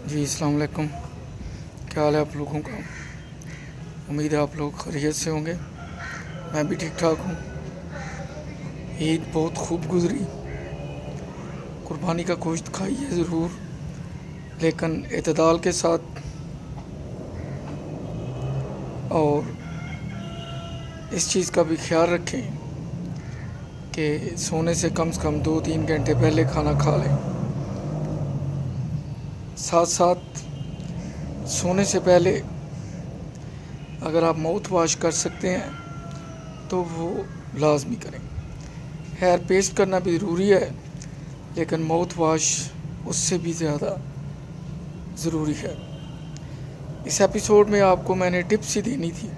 جی السلام علیکم، کیا حال ہے آپ لوگوں کا؟ امید ہے آپ لوگ خیریت سے ہوں گے۔ میں بھی ٹھیک ٹھاک ہوں۔ عید بہت خوب گزری۔ قربانی کا گوشت کھائیے ضرور، لیکن اعتدال کے ساتھ، اور اس چیز کا بھی خیال رکھیں کہ سونے سے کم 2-3 گھنٹے پہلے کھانا کھا لیں۔ ساتھ ساتھ سونے سے پہلے اگر آپ ماؤتھ واش کر سکتے ہیں تو وہ لازمی کریں۔ ہیئر پیسٹ کرنا بھی ضروری ہے، لیکن ماؤتھ واش اس سے بھی زیادہ ضروری ہے۔ اس ایپیسوڈ میں آپ کو میں نے ٹپس ہی دینی تھی،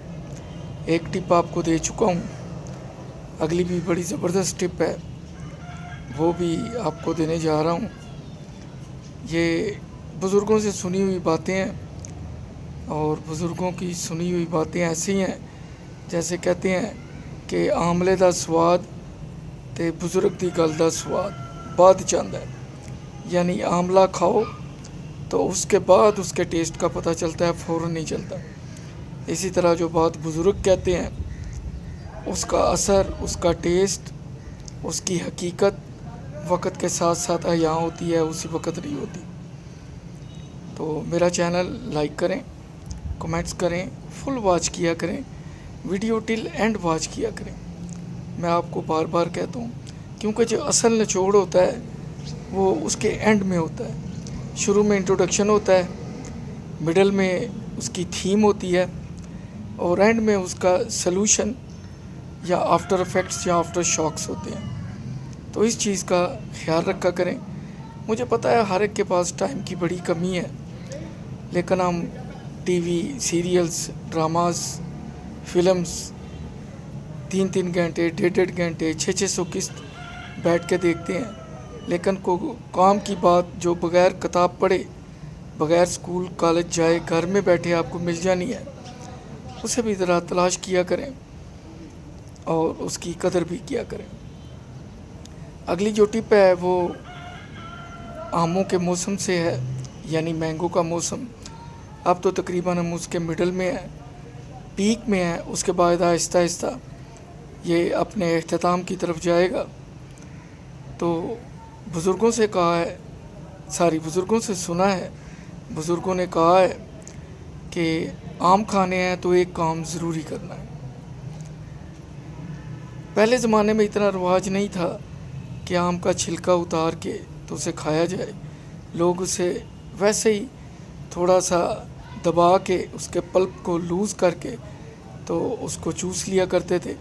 ایک ٹپ آپ کو دے چکا ہوں، اگلی بھی بڑی زبردست ٹپ ہے، وہ بھی آپ کو دینے جا رہا ہوں۔ یہ بزرگوں سے سنی ہوئی باتیں ہیں، اور بزرگوں کی سنی ہوئی باتیں ایسی ہیں جیسے کہتے ہیں کہ آملے دا سواد تے بزرگ دی گل دا سواد بعد چاہتا ہے، یعنی آملہ کھاؤ تو اس کے بعد اس کے ٹیسٹ کا پتہ چلتا ہے، فوراً نہیں چلتا۔ اسی طرح جو بات بزرگ کہتے ہیں اس کا اثر، اس کا ٹیسٹ، اس کی حقیقت وقت کے ساتھ ساتھ عیاں ہوتی ہے، اسی وقت نہیں ہوتی۔ تو میرا چینل لائک کریں، کمنٹس کریں، فل واچ کیا کریں، ویڈیو ٹل اینڈ واچ کیا کریں۔ میں آپ کو بار بار کہتا ہوں، کیونکہ جو اصل نچوڑ ہوتا ہے وہ اس کے اینڈ میں ہوتا ہے۔ شروع میں انٹروڈکشن ہوتا ہے، مڈل میں اس کی تھیم ہوتی ہے، اور اینڈ میں اس کا سلوشن یا آفٹر افیکٹس یا آفٹر شاکس ہوتے ہیں۔ تو اس چیز کا خیال رکھا کریں۔ مجھے پتہ ہے ہر ایک کے پاس ٹائم کی بڑی کمی ہے، لیکن ہم T V serials, dramas, films 3-3 گھنٹے، 1.5 گھنٹے، 600 قسط بیٹھ کے دیکھتے ہیں، لیکن کام کی بات جو بغیر کتاب پڑھے، بغیر اسکول کالج جائے، گھر میں بیٹھے آپ کو مل جانی ہے، اسے بھی ذرا تلاش کیا کریں اور اس کی قدر بھی کیا کریں۔ اگلی جو ٹپ ہے وہ آموں کے موسم سے ہے، یعنی مینگو کا موسم۔ اب تو تقریباً ہم اس کے مڈل میں ہیں، پیک میں ہیں، اس کے بعد آہستہ آہستہ یہ اپنے اختتام کی طرف جائے گا۔ تو بزرگوں سے کہا ہے، بزرگوں سے سنا ہے، بزرگوں نے کہا ہے کہ آم کھانے ہیں تو ایک کام ضروری کرنا ہے۔ پہلے زمانے میں اتنا رواج نہیں تھا کہ آم کا چھلکا اتار کے تو اسے کھایا جائے، لوگ اسے ویسے ہی تھوڑا سا دبا کے اس کے پلپ کو لوز کر کے تو اس کو چوس لیا کرتے تھے،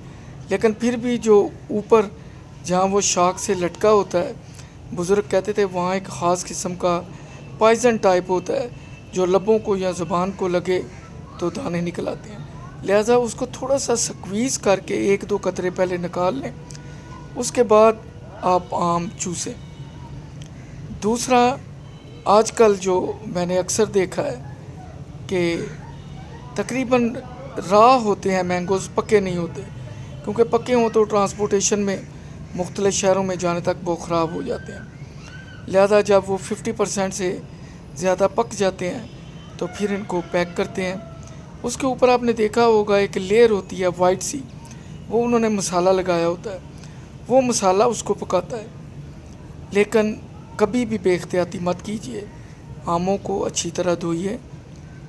لیکن پھر بھی جو اوپر جہاں وہ شاخ سے لٹکا ہوتا ہے، بزرگ کہتے تھے وہاں ایک خاص قسم کا پائزن ٹائپ ہوتا ہے جو لبوں کو یا زبان کو لگے تو دانے نکل آتے ہیں، لہٰذا اس کو تھوڑا سا سکویز کر کے 1-2 قطرے پہلے نکال لیں، اس کے بعد آپ آم چوسیں۔ دوسرا، آج کل جو میں نے اکثر دیکھا ہے کہ تقریباً راہ ہوتے ہیں مینگوز، پکے نہیں ہوتے، کیونکہ پکے ہوں تو ٹرانسپورٹیشن میں مختلف شہروں میں جانے تک وہ خراب ہو جاتے ہیں، لہذا جب وہ 50% سے زیادہ پک جاتے ہیں تو پھر ان کو پیک کرتے ہیں۔ اس کے اوپر آپ نے دیکھا ہوگا ایک لیئر ہوتی ہے وائٹ سی، وہ انہوں نے مسالہ لگایا ہوتا ہے، وہ مسالہ اس کو پکاتا ہے، لیکن کبھی بھی بے احتیاطی مت کیجیے۔ آموں کو اچھی طرح دھوئیے،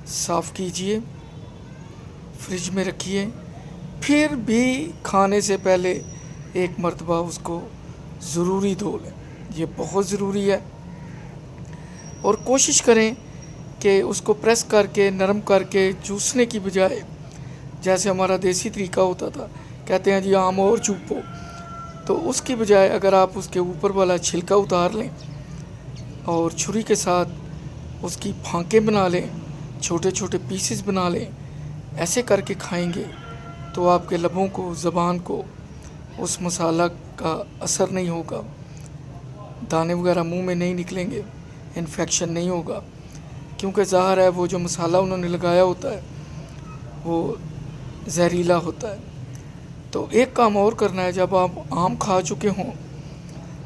صاف کیجیے، فریج میں رکھیے، پھر بھی کھانے سے پہلے ایک مرتبہ اس کو ضروری دھو لیں، یہ بہت ضروری ہے۔ اور کوشش کریں کہ اس کو پریس کر کے، نرم کر کے چوسنے کی بجائے، جیسے ہمارا دیسی طریقہ ہوتا تھا، کہتے ہیں جی آم اور چوپو، تو اس کی بجائے اگر آپ اس کے اوپر والا چھلکا اتار لیں اور چھری کے ساتھ اس کی پھانکیں بنا لیں، چھوٹے چھوٹے پیسز بنا لیں، ایسے کر کے کھائیں گے تو آپ کے لبوں کو، زبان کو اس مسالہ کا اثر نہیں ہوگا، دانے وغیرہ منہ میں نہیں نکلیں گے، انفیکشن نہیں ہوگا، کیونکہ ظاہر ہے وہ جو مسالہ انہوں نے لگایا ہوتا ہے وہ زہریلا ہوتا ہے۔ تو ایک کام اور کرنا ہے، جب آپ آم کھا چکے ہوں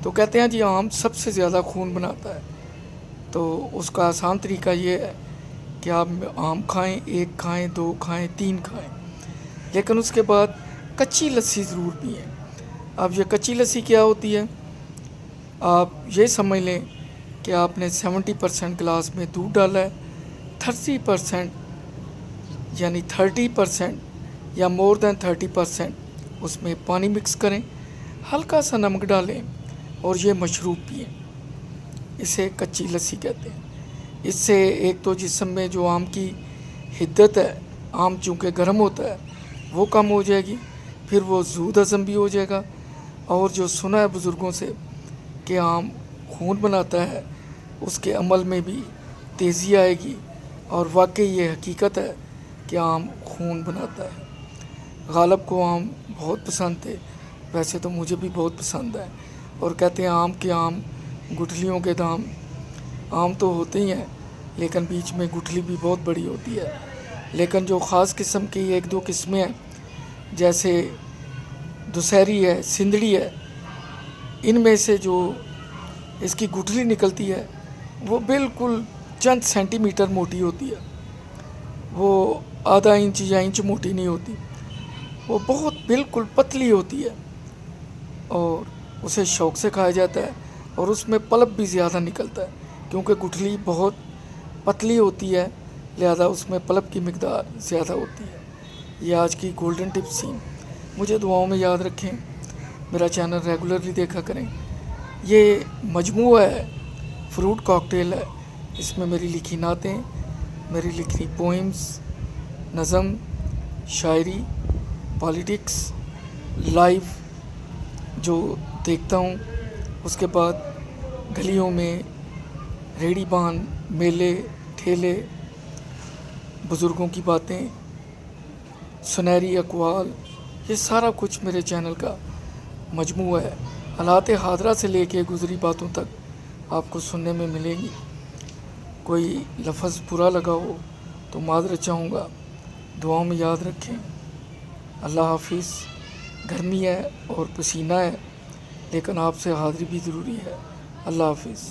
تو کہتے ہیں جی آم سب سے زیادہ خون بناتا ہے، تو اس کا آسان طریقہ یہ ہے کہ آپ آم کھائیں، 1 کھائیں، 2 کھائیں، 3 کھائیں، لیکن اس کے بعد کچی لسی ضرور پئیں۔ اب یہ کچی لسی کیا ہوتی ہے؟ آپ یہ سمجھ لیں کہ آپ نے 70% گلاس میں دودھ ڈالا ہے، 30% یعنی 30% یا مور دین 30% اس میں پانی مکس کریں، ہلکا سا نمک ڈالیں اور یہ مشروب پئیں۔ اسے کچی لسی کہتے ہیں۔ اس سے ایک تو جسم میں جو آم کی حدت ہے، آم چونکہ گرم ہوتا ہے، وہ کم ہو جائے گی، پھر وہ زود ہضم بھی ہو جائے گا، اور جو سنا ہے بزرگوں سے کہ آم خون بناتا ہے، اس کے عمل میں بھی تیزی آئے گی، اور واقعی یہ حقیقت ہے کہ آم خون بناتا ہے۔ غالب کو آم بہت پسند تھے، ویسے تو مجھے بھی بہت پسند ہے، اور کہتے ہیں آم کے آم گٹھلیوں کے دام۔ آم تو ہوتے ہی ہیں لیکن بیچ میں گٹھلی بھی بہت بڑی ہوتی ہے، لیکن جو خاص قسم کی 1-2 قسمیں ہیں جیسے دسہری ہے، سندڑی ہے، ان میں سے جو اس کی گٹھلی نکلتی ہے وہ بالکل چند سینٹی میٹر موٹی ہوتی ہے، وہ آدھا انچ یا انچ موٹی نہیں ہوتی، وہ بہت بالکل پتلی ہوتی ہے، اور اسے شوق سے کھایا جاتا ہے، اور اس میں پلپ بھی زیادہ نکلتا ہے کیونکہ گٹھلی بہت پتلی ہوتی ہے، لہذا اس میں پلپ کی مقدار زیادہ ہوتی ہے۔ یہ آج کی گولڈن ٹپس تھیں، مجھے دعاؤں میں یاد رکھیں، میرا چینل ریگولرلی دیکھا کریں۔ یہ مجموعہ ہے، فروٹ کاکٹیل ہے، اس میں میری لکھی نعتیں، میری لکھی پوئمز، نظم، شاعری، پالیٹکس، لائیو جو دیکھتا ہوں، اس کے بعد گلیوں میں ریڑھی بان، میلے، ٹھیلے، بزرگوں کی باتیں، سنہری اقوال، یہ سارا کچھ میرے چینل کا مجموعہ ہے۔ حالات حاضرہ سے لے کے گزری باتوں تک آپ کو سننے میں ملیں گی۔ کوئی لفظ برا لگا ہو تو معذرت چاہوں گا، دعاؤں میں یاد رکھیں۔ اللہ حافظ۔ گرمی ہے اور پسینہ ہے، لیکن آپ سے حاضری بھی ضروری ہے۔ اللہ حافظ۔